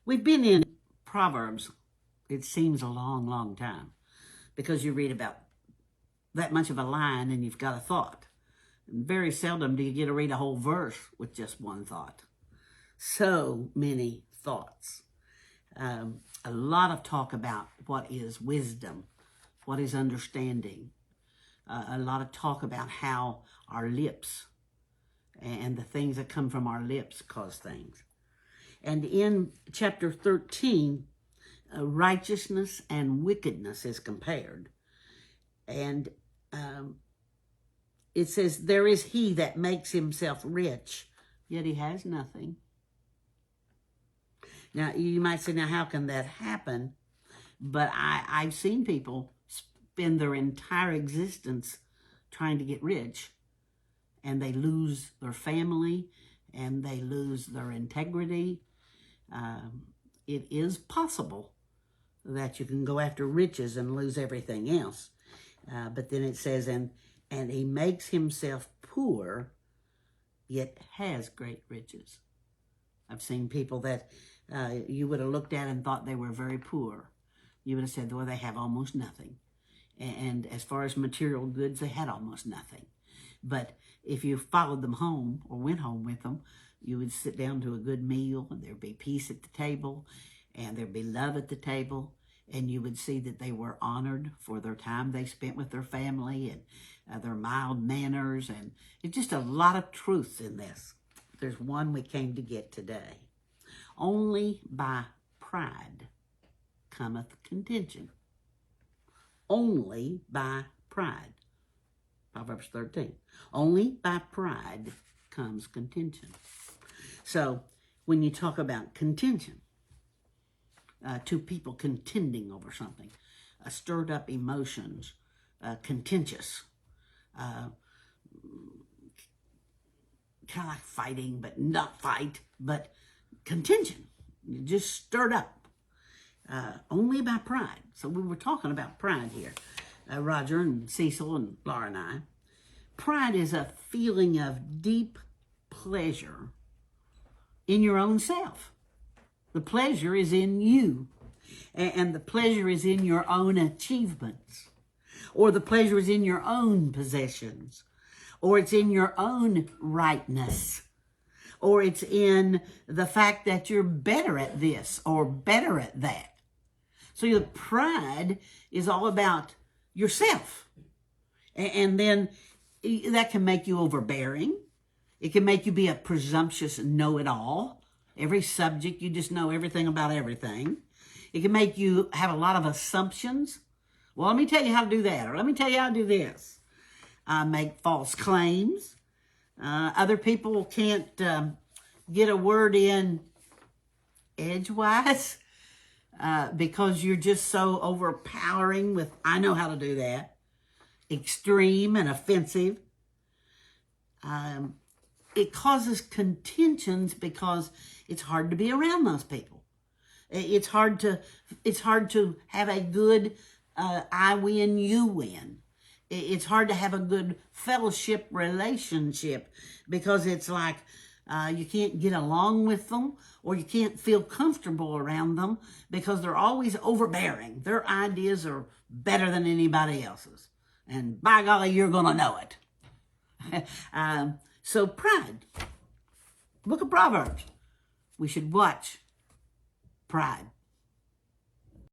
We've been in Proverbs, it seems a long, long time, because you read about that much of a line and you've got a thought. And very seldom do you get to read a whole verse with just one thought. So many thoughts. A lot of talk about what is wisdom, what is understanding. A lot of talk about how our lips and the things that come from our lips cause things. And in chapter 13, righteousness and wickedness is compared. And it says, there is he that makes himself rich, yet he has nothing. Now, you might say, now, how can that happen? But I've seen people spend their entire existence trying to get rich, and they lose their family, and they lose their integrity. It is possible that you can go after riches and lose everything else. But then it says, and he makes himself poor, yet has great riches. I've seen people that you would have looked at and thought they were very poor. You would have said, well, they have almost nothing. And as far as material goods, they had almost nothing. But if you followed them home or went home with them, you would sit down to a good meal, and there'd be peace at the table, and there'd be love at the table, and you would see that they were honored for their time they spent with their family and their mild manners, and it's just a lot of truth in this. There's one we came to get today. Only by pride cometh contention. Only by pride. Proverbs 13. Only by pride comes contention. So when you talk about contention, two people contending over something, stirred up emotions, contentious, kind of like fighting, but not fight, but contention, just stirred up, only by pride. So we were talking about pride here, Roger and Cecil and Laura and I. Pride is a feeling of deep pleasure in your own self. The pleasure is in you, and the pleasure is in your own achievements, or the pleasure is in your own possessions, or it's in your own rightness, or it's in the fact that you're better at this or better at that. So your pride is all about yourself. And then that can make you overbearing. It can make you be a presumptuous know-it-all. Every subject, you just know everything about everything. It can make you have a lot of assumptions. Well, let me tell you how to do that, or let me tell you how to do this. Make false claims. Other people can't get a word in edgewise because you're just so overpowering with, I know how to do that. Extreme and offensive. It causes contentions because it's hard to be around those people. It's hard to have a good I win, you win. It's hard to have a good fellowship relationship because it's like you can't get along with them, or you can't feel comfortable around them because they're always overbearing. Their ideas are better than anybody else's. And by golly, you're going to know it. So pride. Book of Proverbs. We should watch pride.